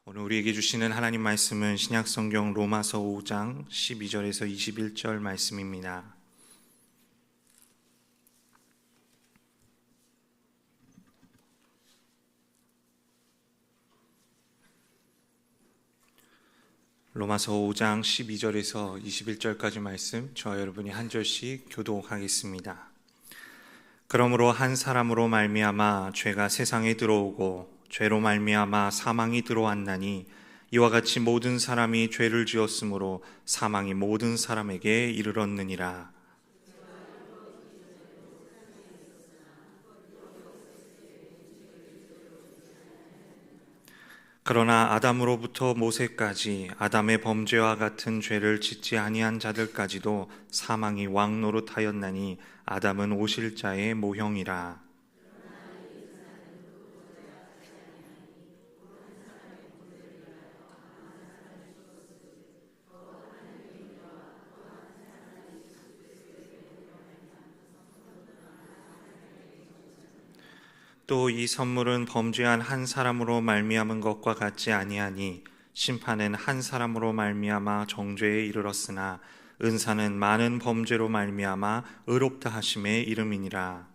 오늘 우리에게 주시는 하나님 말씀은 신약성경 로마서 5장 12절에서 21절 말씀입니다. 로마서 5장 12절에서 21절까지 말씀, 저와 여러분이 한 절씩 교독하겠습니다. 그러므로 한 사람으로 말미암아 죄가 세상에 들어오고 죄로 말미암아 사망이 들어왔나니 이와 같이 모든 사람이 죄를 지었으므로 사망이 모든 사람에게 이르렀느니라. 그러나 아담으로부터 모세까지 아담의 범죄와 같은 죄를 짓지 아니한 자들까지도 사망이 왕노릇하였나니 아담은 오실 자의 모형이라. 또 이 선물은 범죄한 한 사람으로 말미암은 것과 같지 아니하니 심판은 한 사람으로 말미암아 정죄에 이르렀으나 은사는 많은 범죄로 말미암아 의롭다 하심에 이름이니라.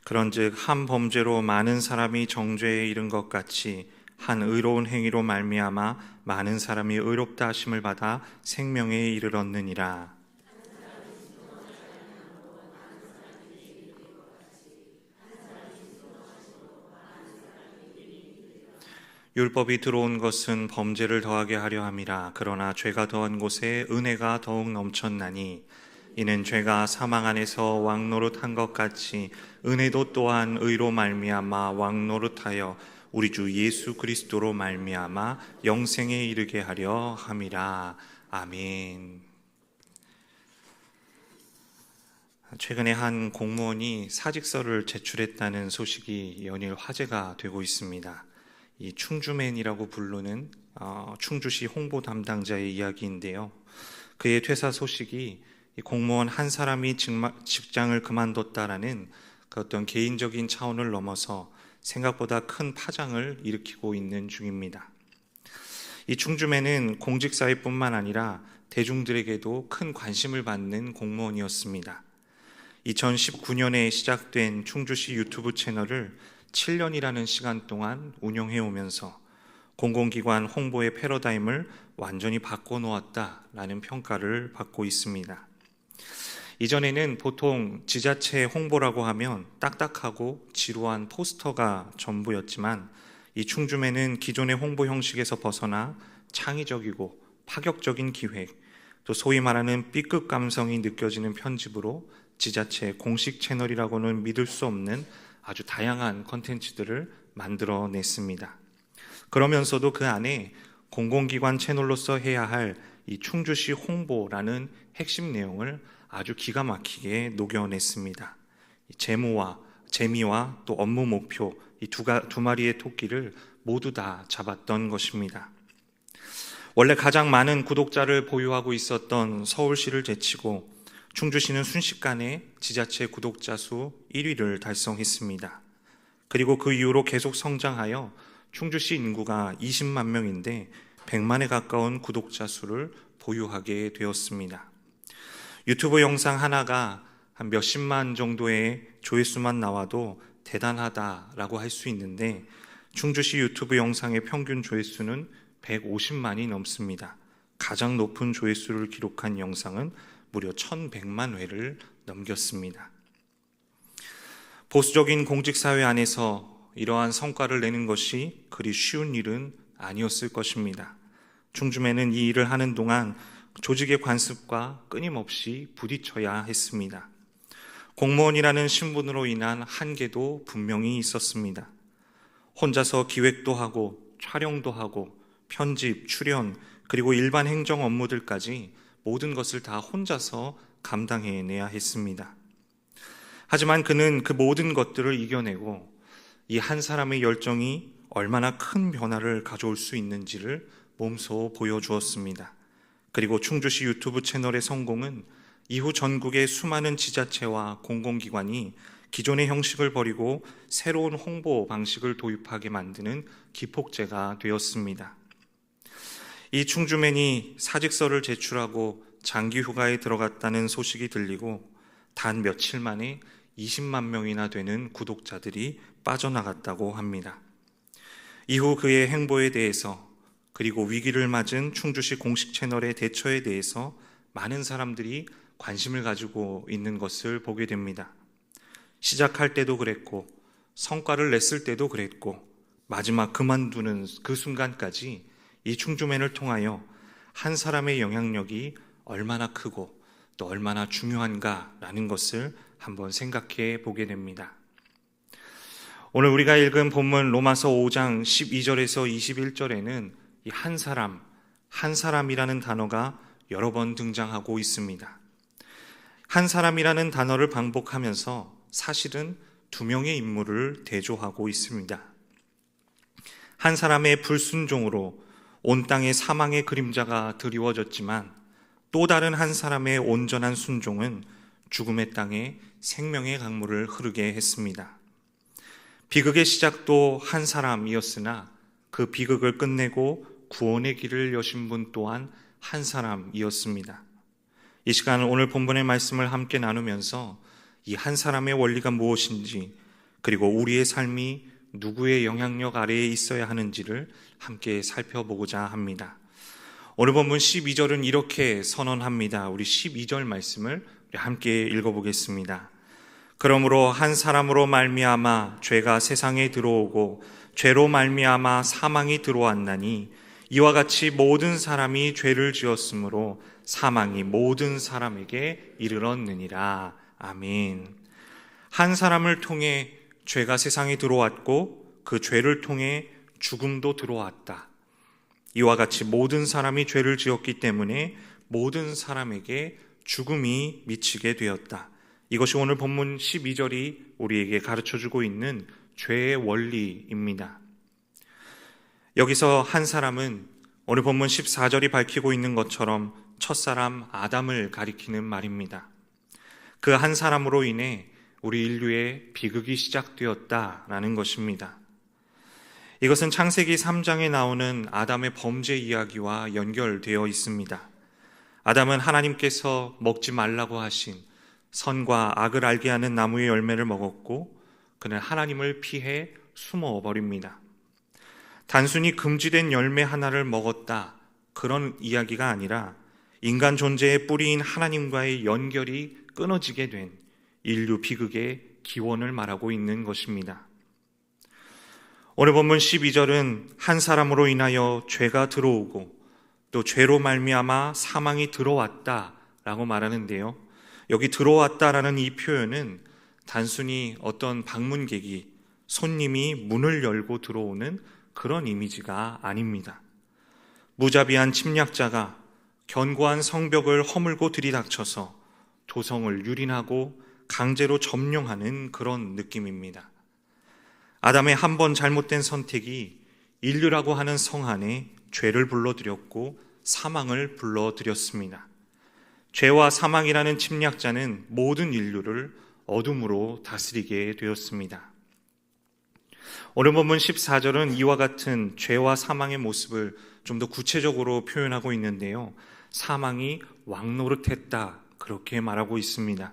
그런즉 한 범죄로 많은 사람이 정죄에 이른 것 같이 한 의로운 행위로 말미암아 많은 사람이 의롭다 하심을 받아 생명에 이르렀느니라. 율법이 들어온 것은 범죄를 더하게 하려 함이라. 그러나 죄가 더한 곳에 은혜가 더욱 넘쳤나니 이는 죄가 사망 안에서 왕노릇한 것 같이 은혜도 또한 의로 말미암아 왕노릇하여 우리 주 예수 그리스도로 말미암아 영생에 이르게 하려 함이라. 아멘. 최근에 한 공무원이 사직서를 제출했다는 소식이 연일 화제가 되고 있습니다. 이 충주맨이라고 부르는 충주시 홍보 담당자의 이야기인데요. 그의 퇴사 소식이 공무원 한 사람이 직장을 그만뒀다라는 그 어떤 개인적인 차원을 넘어서 생각보다 큰 파장을 일으키고 있는 중입니다. 이 충주맨은 공직사회뿐만 아니라 대중들에게도 큰 관심을 받는 공무원이었습니다. 2019년에 시작된 충주시 유튜브 채널을 7년이라는 시간 동안 운영해 오면서 공공기관 홍보의 패러다임을 완전히 바꿔놓았다라는 평가를 받고 있습니다. 이전에는 보통 지자체 홍보라고 하면 딱딱하고 지루한 포스터가 전부였지만 이 충주맨은 기존의 홍보 형식에서 벗어나 창의적이고 파격적인 기획, 또 소위 말하는 B급 감성이 느껴지는 편집으로 지자체 공식 채널이라고는 믿을 수 없는 아주 다양한 컨텐츠들을 만들어냈습니다. 그러면서도 그 안에 공공기관 채널로서 해야 할 이 충주시 홍보라는 핵심 내용을 아주 기가 막히게 녹여냈습니다. 재미와 또 업무 목표, 이 두 마리의 토끼를 모두 다 잡았던 것입니다. 원래 가장 많은 구독자를 보유하고 있었던 서울시를 제치고 충주시는 순식간에 지자체 구독자 수 1위를 달성했습니다. 그리고 그 이후로 계속 성장하여 충주시 인구가 20만 명인데 100만에 가까운 구독자 수를 보유하게 되었습니다. 유튜브 영상 하나가 한 몇십만 정도의 조회수만 나와도 대단하다라고 할 수 있는데 충주시 유튜브 영상의 평균 조회수는 150만이 넘습니다. 가장 높은 조회수를 기록한 영상은 무려 1100만 회를 넘겼습니다. 보수적인 공직사회 안에서 이러한 성과를 내는 것이 그리 쉬운 일은 아니었을 것입니다. 충주맨은 이 일을 하는 동안 조직의 관습과 끊임없이 부딪혀야 했습니다. 공무원이라는 신분으로 인한 한계도 분명히 있었습니다. 혼자서 기획도 하고 촬영도 하고 편집, 출연, 그리고 일반 행정 업무들까지 모든 것을 다 혼자서 감당해내야 했습니다. 하지만 그는 그 모든 것들을 이겨내고 이 한 사람의 열정이 얼마나 큰 변화를 가져올 수 있는지를 몸소 보여주었습니다. 그리고 충주시 유튜브 채널의 성공은 이후 전국의 수많은 지자체와 공공기관이 기존의 형식을 버리고 새로운 홍보 방식을 도입하게 만드는 기폭제가 되었습니다. 이 충주맨이 사직서를 제출하고 장기 휴가에 들어갔다는 소식이 들리고 단 며칠 만에 20만 명이나 되는 구독자들이 빠져나갔다고 합니다. 이후 그의 행보에 대해서 그리고 위기를 맞은 충주시 공식 채널의 대처에 대해서 많은 사람들이 관심을 가지고 있는 것을 보게 됩니다. 시작할 때도 그랬고 성과를 냈을 때도 그랬고 마지막 그만두는 그 순간까지 이 충주맨을 통하여 한 사람의 영향력이 얼마나 크고 또 얼마나 중요한가라는 것을 한번 생각해 보게 됩니다. 오늘 우리가 읽은 본문 로마서 5장 12절에서 21절에는 이 한 사람, 한 사람이라는 단어가 여러 번 등장하고 있습니다. 한 사람이라는 단어를 반복하면서 사실은 두 명의 인물을 대조하고 있습니다. 한 사람의 불순종으로 온 땅에 사망의 그림자가 드리워졌지만 또 다른 한 사람의 온전한 순종은 죽음의 땅에 생명의 강물을 흐르게 했습니다. 비극의 시작도 한 사람이었으나 그 비극을 끝내고 구원의 길을 여신 분 또한 한 사람이었습니다. 이 시간 오늘 본문의 말씀을 함께 나누면서 이 한 사람의 원리가 무엇인지 그리고 우리의 삶이 누구의 영향력 아래에 있어야 하는지를 함께 살펴보고자 합니다. 오늘 본문 12절은 이렇게 선언합니다. 우리 12절 말씀을 함께 읽어보겠습니다. 그러므로 한 사람으로 말미암아 죄가 세상에 들어오고 죄로 말미암아 사망이 들어왔나니 이와 같이 모든 사람이 죄를 지었으므로 사망이 모든 사람에게 이르렀느니라. 아멘. 한 사람을 통해 죄가 세상에 들어왔고 그 죄를 통해 죽음도 들어왔다. 이와 같이 모든 사람이 죄를 지었기 때문에 모든 사람에게 죽음이 미치게 되었다. 이것이 오늘 본문 12절이 우리에게 가르쳐주고 있는 죄의 원리입니다. 여기서 한 사람은 오늘 본문 14절이 밝히고 있는 것처럼 첫사람 아담을 가리키는 말입니다. 그 한 사람으로 인해 우리 인류의 비극이 시작되었다라는 것입니다. 이것은 창세기 3장에 나오는 아담의 범죄 이야기와 연결되어 있습니다. 아담은 하나님께서 먹지 말라고 하신 선과 악을 알게 하는 나무의 열매를 먹었고 그는 하나님을 피해 숨어버립니다. 단순히 금지된 열매 하나를 먹었다 그런 이야기가 아니라 인간 존재의 뿌리인 하나님과의 연결이 끊어지게 된 인류 비극의 기원을 말하고 있는 것입니다. 오늘 본문 12절은 한 사람으로 인하여 죄가 들어오고 또 죄로 말미암아 사망이 들어왔다라고 말하는데요. 여기 들어왔다라는 이 표현은 단순히 어떤 방문객이 손님이 문을 열고 들어오는 그런 이미지가 아닙니다. 무자비한 침략자가 견고한 성벽을 허물고 들이닥쳐서 도성을 유린하고 강제로 점령하는 그런 느낌입니다. 아담의 한 번 잘못된 선택이 인류라고 하는 성 안에 죄를 불러들였고 사망을 불러들였습니다. 죄와 사망이라는 침략자는 모든 인류를 어둠으로 다스리게 되었습니다. 오늘 본문 14절은 이와 같은 죄와 사망의 모습을 좀 더 구체적으로 표현하고 있는데요. 사망이 왕노릇했다 그렇게 말하고 있습니다.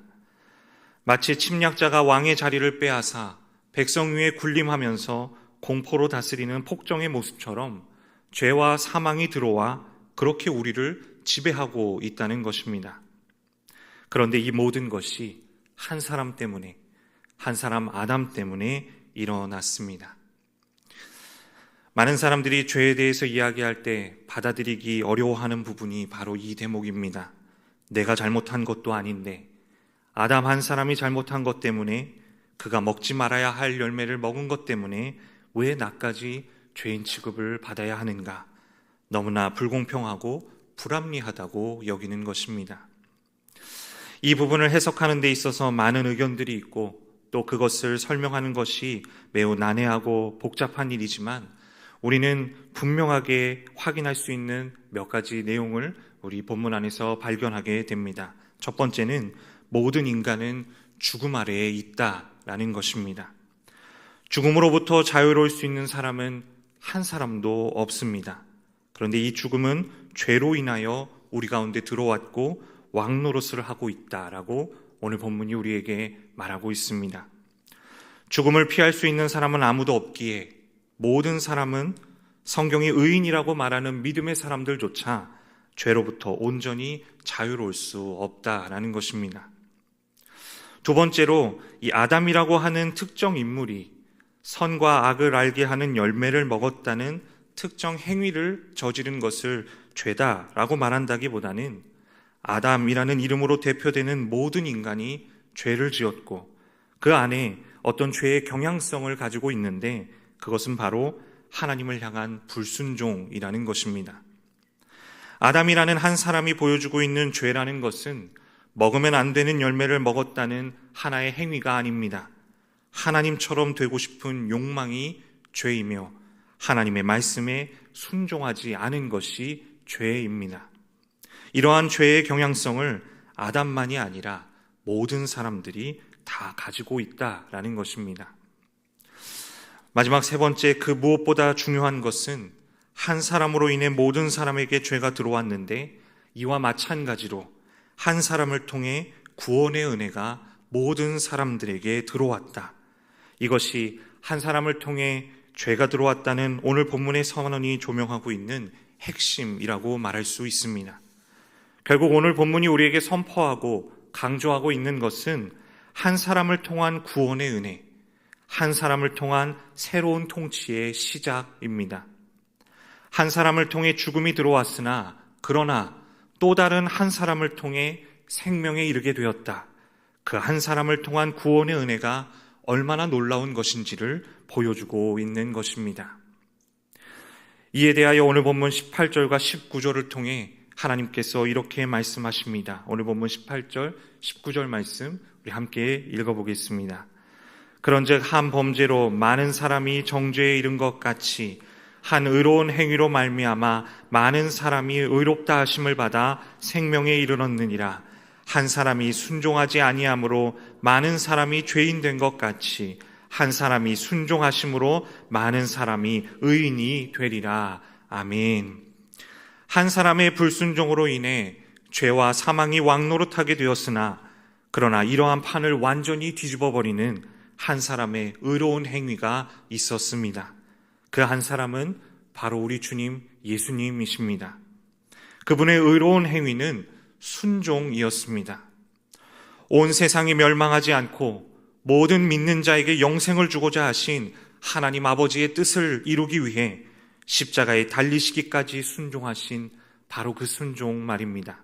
마치 침략자가 왕의 자리를 빼앗아 백성 위에 군림하면서 공포로 다스리는 폭정의 모습처럼 죄와 사망이 들어와 그렇게 우리를 지배하고 있다는 것입니다. 그런데 이 모든 것이 한 사람 때문에, 한 사람 아담 때문에 일어났습니다. 많은 사람들이 죄에 대해서 이야기할 때 받아들이기 어려워하는 부분이 바로 이 대목입니다. 내가 잘못한 것도 아닌데 아담 한 사람이 잘못한 것 때문에 그가 먹지 말아야 할 열매를 먹은 것 때문에 왜 나까지 죄인 취급을 받아야 하는가? 너무나 불공평하고 불합리하다고 여기는 것입니다. 이 부분을 해석하는 데 있어서 많은 의견들이 있고 또 그것을 설명하는 것이 매우 난해하고 복잡한 일이지만 우리는 분명하게 확인할 수 있는 몇 가지 내용을 우리 본문 안에서 발견하게 됩니다. 첫 번째는 모든 인간은 죽음 아래에 있다라는 것입니다. 죽음으로부터 자유로울 수 있는 사람은 한 사람도 없습니다. 그런데 이 죽음은 죄로 인하여 우리 가운데 들어왔고 왕노릇을 하고 있다라고 오늘 본문이 우리에게 말하고 있습니다. 죽음을 피할 수 있는 사람은 아무도 없기에 모든 사람은 성경이 의인이라고 말하는 믿음의 사람들조차 죄로부터 온전히 자유로울 수 없다라는 것입니다. 두 번째로 이 아담이라고 하는 특정 인물이 선과 악을 알게 하는 열매를 먹었다는 특정 행위를 저지른 것을 죄다라고 말한다기보다는 아담이라는 이름으로 대표되는 모든 인간이 죄를 지었고 그 안에 어떤 죄의 경향성을 가지고 있는데 그것은 바로 하나님을 향한 불순종이라는 것입니다. 아담이라는 한 사람이 보여주고 있는 죄라는 것은 먹으면 안 되는 열매를 먹었다는 하나의 행위가 아닙니다. 하나님처럼 되고 싶은 욕망이 죄이며 하나님의 말씀에 순종하지 않은 것이 죄입니다. 이러한 죄의 경향성을 아담만이 아니라 모든 사람들이 다 가지고 있다라는 것입니다. 마지막 세 번째, 그 무엇보다 중요한 것은 한 사람으로 인해 모든 사람에게 죄가 들어왔는데 이와 마찬가지로 한 사람을 통해 구원의 은혜가 모든 사람들에게 들어왔다. 이것이 한 사람을 통해 죄가 들어왔다는 오늘 본문의 선언이 조명하고 있는 핵심이라고 말할 수 있습니다. 결국 오늘 본문이 우리에게 선포하고 강조하고 있는 것은 한 사람을 통한 구원의 은혜, 한 사람을 통한 새로운 통치의 시작입니다. 한 사람을 통해 죽음이 들어왔으나 그러나 또 다른 한 사람을 통해 생명에 이르게 되었다. 그 한 사람을 통한 구원의 은혜가 얼마나 놀라운 것인지를 보여주고 있는 것입니다. 이에 대하여 오늘 본문 18절과 19절을 통해 하나님께서 이렇게 말씀하십니다. 오늘 본문 18절, 19절 말씀 우리 함께 읽어보겠습니다. 그런즉 한 범죄로 많은 사람이 정죄에 이른 것 같이 한 의로운 행위로 말미암아 많은 사람이 의롭다 하심을 받아 생명에 이르렀느니라. 한 사람이 순종하지 아니함으로 많은 사람이 죄인 된 것 같이 한 사람이 순종하심으로 많은 사람이 의인이 되리라. 아멘. 한 사람의 불순종으로 인해 죄와 사망이 왕노릇하게 되었으나 그러나 이러한 판을 완전히 뒤집어버리는 한 사람의 의로운 행위가 있었습니다. 그 한 사람은 바로 우리 주님 예수님이십니다. 그분의 의로운 행위는 순종이었습니다. 온 세상이 멸망하지 않고 모든 믿는 자에게 영생을 주고자 하신 하나님 아버지의 뜻을 이루기 위해 십자가에 달리시기까지 순종하신 바로 그 순종 말입니다.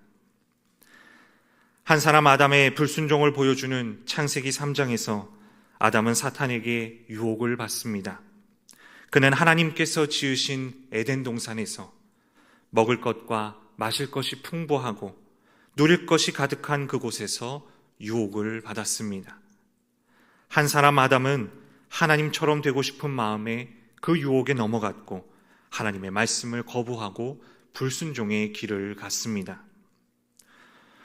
한 사람 아담의 불순종을 보여주는 창세기 3장에서 아담은 사탄에게 유혹을 받습니다. 그는 하나님께서 지으신 에덴 동산에서 먹을 것과 마실 것이 풍부하고 누릴 것이 가득한 그곳에서 유혹을 받았습니다. 한 사람 아담은 하나님처럼 되고 싶은 마음에 그 유혹에 넘어갔고 하나님의 말씀을 거부하고 불순종의 길을 갔습니다.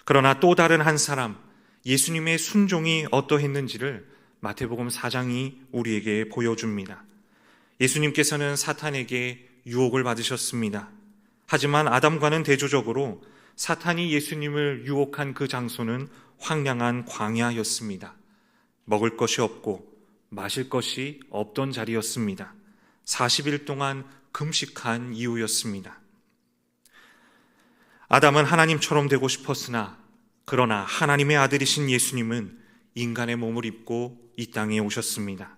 그러나 또 다른 한 사람, 예수님의 순종이 어떠했는지를 마태복음 4장이 우리에게 보여줍니다. 예수님께서는 사탄에게 유혹을 받으셨습니다. 하지만 아담과는 대조적으로 사탄이 예수님을 유혹한 그 장소는 황량한 광야였습니다. 먹을 것이 없고 마실 것이 없던 자리였습니다. 40일 동안 금식한 이유였습니다. 아담은 하나님처럼 되고 싶었으나 그러나 하나님의 아들이신 예수님은 인간의 몸을 입고 이 땅에 오셨습니다.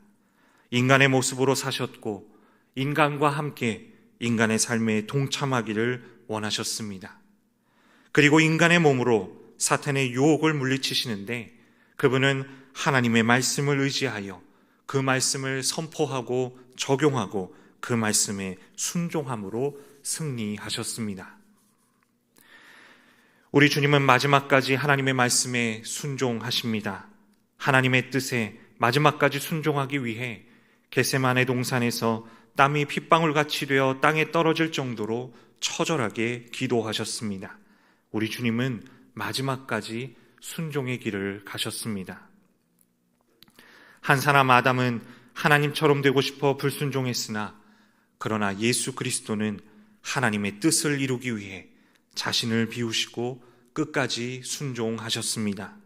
인간의 모습으로 사셨고 인간과 함께 인간의 삶에 동참하기를 원하셨습니다. 그리고 인간의 몸으로 사탄의 유혹을 물리치시는데 그분은 하나님의 말씀을 의지하여 그 말씀을 선포하고 적용하고 그 말씀에 순종함으로 승리하셨습니다. 우리 주님은 마지막까지 하나님의 말씀에 순종하십니다. 하나님의 뜻에 마지막까지 순종하기 위해 겟세마네 동산에서 땀이 핏방울같이 되어 땅에 떨어질 정도로 처절하게 기도하셨습니다. 우리 주님은 마지막까지 순종의 길을 가셨습니다. 한 사람 아담은 하나님처럼 되고 싶어 불순종했으나 그러나 예수 그리스도는 하나님의 뜻을 이루기 위해 자신을 비우시고 끝까지 순종하셨습니다.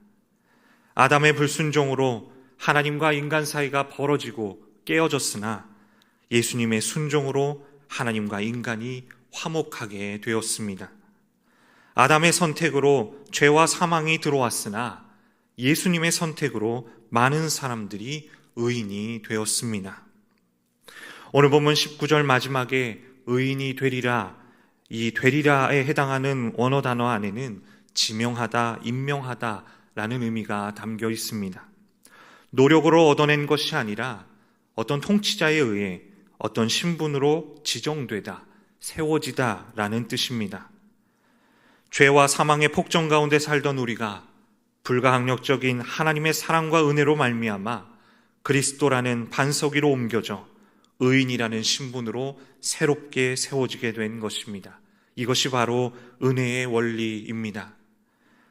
아담의 불순종으로 하나님과 인간 사이가 벌어지고 깨어졌으나 예수님의 순종으로 하나님과 인간이 화목하게 되었습니다. 아담의 선택으로 죄와 사망이 들어왔으나 예수님의 선택으로 많은 사람들이 의인이 되었습니다. 오늘 본문 19절 마지막에 의인이 되리라, 이 되리라에 해당하는 원어 단어 안에는 지명하다, 임명하다 라는 의미가 담겨 있습니다. 노력으로 얻어낸 것이 아니라 어떤 통치자에 의해 어떤 신분으로 지정되다, 세워지다 라는 뜻입니다. 죄와 사망의 폭정 가운데 살던 우리가 불가항력적인 하나님의 사랑과 은혜로 말미암아 그리스도라는 반석 위로 옮겨져 의인이라는 신분으로 새롭게 세워지게 된 것입니다. 이것이 바로 은혜의 원리입니다.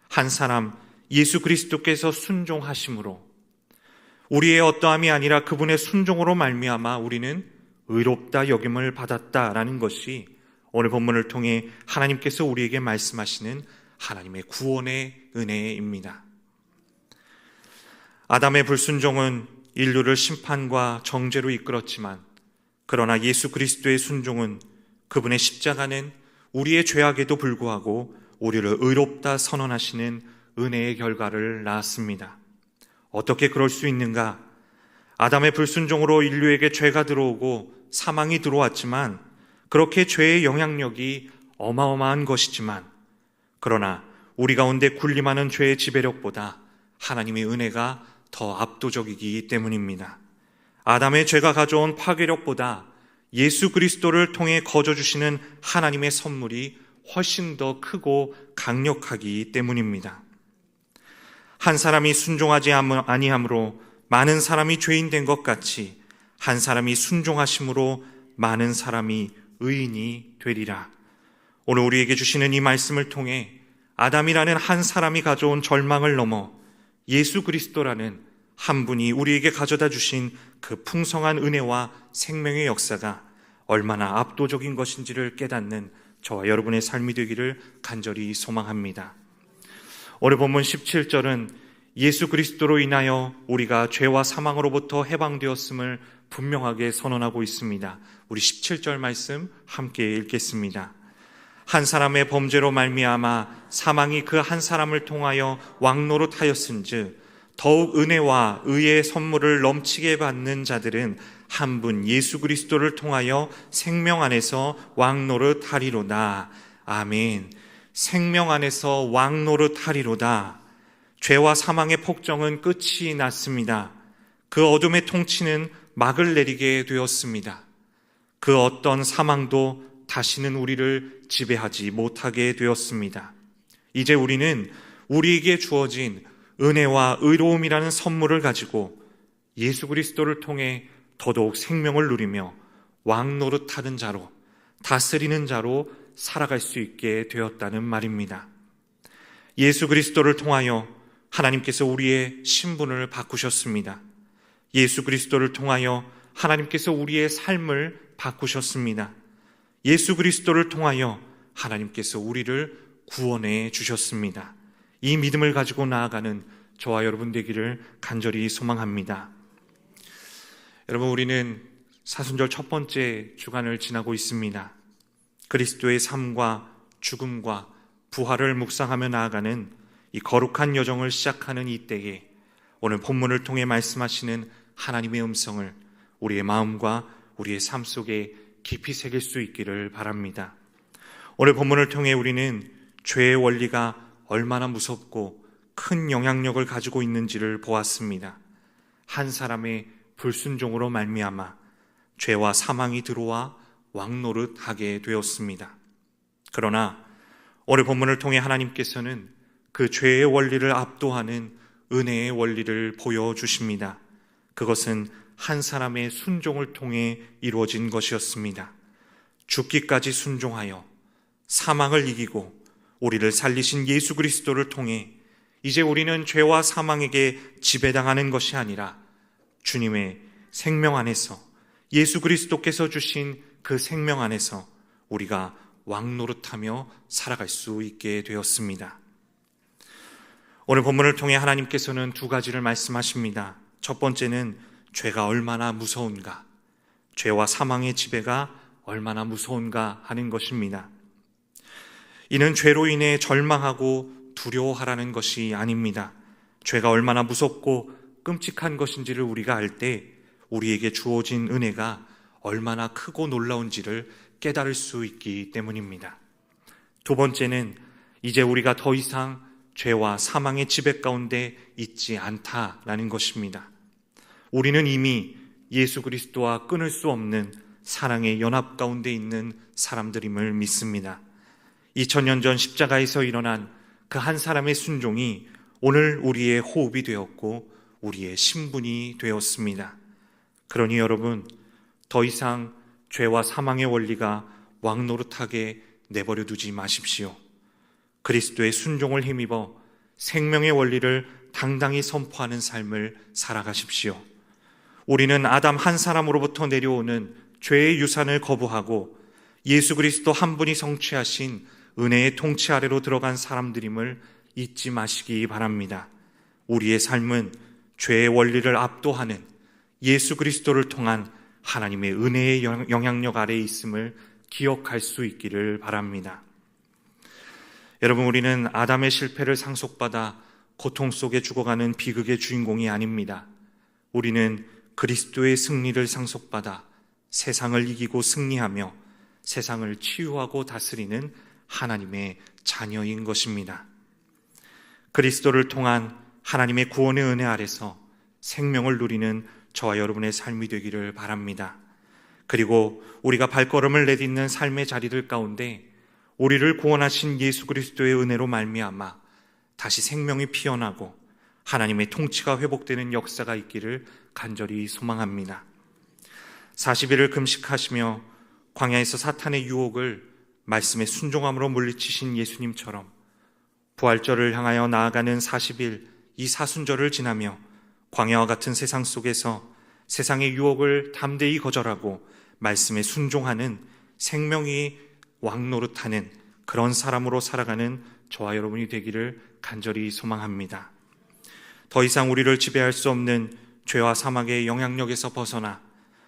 한 사람 예수 그리스도께서 순종하심으로 우리의 어떠함이 아니라 그분의 순종으로 말미암아 우리는 의롭다 여김을 받았다라는 것이 오늘 본문을 통해 하나님께서 우리에게 말씀하시는 하나님의 구원의 은혜입니다. 아담의 불순종은 인류를 심판과 정죄로 이끌었지만 그러나 예수 그리스도의 순종은 그분의 십자가는 우리의 죄악에도 불구하고 우리를 의롭다 선언하시는 은혜의 결과를 낳았습니다. 어떻게 그럴 수 있는가? 아담의 불순종으로 인류에게 죄가 들어오고 사망이 들어왔지만 그렇게 죄의 영향력이 어마어마한 것이지만 그러나 우리 가운데 군림하는 죄의 지배력보다 하나님의 은혜가 더 압도적이기 때문입니다. 아담의 죄가 가져온 파괴력보다 예수 그리스도를 통해 거저주시는 하나님의 선물이 훨씬 더 크고 강력하기 때문입니다. 한 사람이 순종하지 아니함으로 많은 사람이 죄인 된 것 같이 한 사람이 순종하심으로 많은 사람이 의인이 되리라. 오늘 우리에게 주시는 이 말씀을 통해 아담이라는 한 사람이 가져온 절망을 넘어 예수 그리스도라는 한 분이 우리에게 가져다 주신 그 풍성한 은혜와 생명의 역사가 얼마나 압도적인 것인지를 깨닫는 저와 여러분의 삶이 되기를 간절히 소망합니다. 오늘 본문 17절은 예수 그리스도로 인하여 우리가 죄와 사망으로부터 해방되었음을 분명하게 선언하고 있습니다. 우리 17절 말씀 함께 읽겠습니다. 한 사람의 범죄로 말미암아 사망이 그 한 사람을 통하여 왕노릇하였은즉 더욱 은혜와 의의 선물을 넘치게 받는 자들은 한 분 예수 그리스도를 통하여 생명 안에서 왕노릇하리로다. 아멘. 생명 안에서 왕노릇하리로다. 죄와 사망의 폭정은 끝이 났습니다. 그 어둠의 통치는 막을 내리게 되었습니다. 그 어떤 사망도 다시는 우리를 지배하지 못하게 되었습니다. 이제 우리는 우리에게 주어진 은혜와 의로움이라는 선물을 가지고 예수 그리스도를 통해 더더욱 생명을 누리며 왕노릇하는 자로, 다스리는 자로 살아갈 수 있게 되었다는 말입니다. 예수 그리스도를 통하여 하나님께서 우리의 신분을 바꾸셨습니다. 예수 그리스도를 통하여 하나님께서 우리의 삶을 바꾸셨습니다. 예수 그리스도를 통하여 하나님께서 우리를 구원해 주셨습니다. 이 믿음을 가지고 나아가는 저와 여러분 되기를 간절히 소망합니다. 여러분, 우리는 사순절 첫 번째 주간을 지나고 있습니다. 그리스도의 삶과 죽음과 부활을 묵상하며 나아가는 이 거룩한 여정을 시작하는 이때에 오늘 본문을 통해 말씀하시는 하나님의 음성을 우리의 마음과 우리의 삶 속에 깊이 새길 수 있기를 바랍니다. 오늘 본문을 통해 우리는 죄의 원리가 얼마나 무섭고 큰 영향력을 가지고 있는지를 보았습니다. 한 사람의 불순종으로 말미암아 죄와 사망이 들어와 왕노릇하게 되었습니다. 그러나 오늘 본문을 통해 하나님께서는 그 죄의 원리를 압도하는 은혜의 원리를 보여주십니다. 그것은 한 사람의 순종을 통해 이루어진 것이었습니다. 죽기까지 순종하여 사망을 이기고 우리를 살리신 예수 그리스도를 통해 이제 우리는 죄와 사망에게 지배당하는 것이 아니라 주님의 생명 안에서, 예수 그리스도께서 주신 그 생명 안에서 우리가 왕노릇하며 살아갈 수 있게 되었습니다. 오늘 본문을 통해 하나님께서는 두 가지를 말씀하십니다. 첫 번째는 죄가 얼마나 무서운가, 죄와 사망의 지배가 얼마나 무서운가 하는 것입니다. 이는 죄로 인해 절망하고 두려워하라는 것이 아닙니다. 죄가 얼마나 무섭고 끔찍한 것인지를 우리가 알 때 우리에게 주어진 은혜가 얼마나 크고 놀라운지를 깨달을 수 있기 때문입니다. 두 번째는 이제 우리가 더 이상 죄와 사망의 지배 가운데 있지 않다라는 것입니다. 우리는 이미 예수 그리스도와 끊을 수 없는 사랑의 연합 가운데 있는 사람들임을 믿습니다. 2000년 전 십자가에서 일어난 그 한 사람의 순종이 오늘 우리의 호흡이 되었고 우리의 신분이 되었습니다. 그러니 여러분, 더 이상 죄와 사망의 원리가 왕노릇하게 내버려 두지 마십시오. 그리스도의 순종을 힘입어 생명의 원리를 당당히 선포하는 삶을 살아가십시오. 우리는 아담 한 사람으로부터 내려오는 죄의 유산을 거부하고 예수 그리스도 한 분이 성취하신 은혜의 통치 아래로 들어간 사람들임을 잊지 마시기 바랍니다. 우리의 삶은 죄의 원리를 압도하는 예수 그리스도를 통한 하나님의 은혜의 영향력 아래에 있음을 기억할 수 있기를 바랍니다. 여러분, 우리는 아담의 실패를 상속받아 고통 속에 죽어가는 비극의 주인공이 아닙니다. 우리는 그리스도의 승리를 상속받아 세상을 이기고 승리하며 세상을 치유하고 다스리는 하나님의 자녀인 것입니다. 그리스도를 통한 하나님의 구원의 은혜 아래서 생명을 누리는 저와 여러분의 삶이 되기를 바랍니다. 그리고 우리가 발걸음을 내딛는 삶의 자리들 가운데 우리를 구원하신 예수 그리스도의 은혜로 말미암아 다시 생명이 피어나고 하나님의 통치가 회복되는 역사가 있기를 간절히 소망합니다. 40일을 금식하시며 광야에서 사탄의 유혹을 말씀의 순종함으로 물리치신 예수님처럼 부활절을 향하여 나아가는 40일, 이 사순절을 지나며 광야와 같은 세상 속에서 세상의 유혹을 담대히 거절하고 말씀에 순종하는 생명이 왕노릇하는 그런 사람으로 살아가는 저와 여러분이 되기를 간절히 소망합니다. 더 이상 우리를 지배할 수 없는 죄와 사망의 영향력에서 벗어나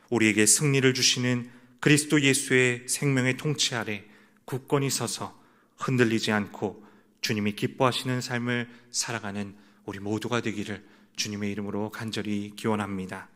우리에게 승리를 주시는 그리스도 예수의 생명의 통치 아래 굳건히 서서 흔들리지 않고 주님이 기뻐하시는 삶을 살아가는 우리 모두가 되기를 주님의 이름으로 간절히 기원합니다.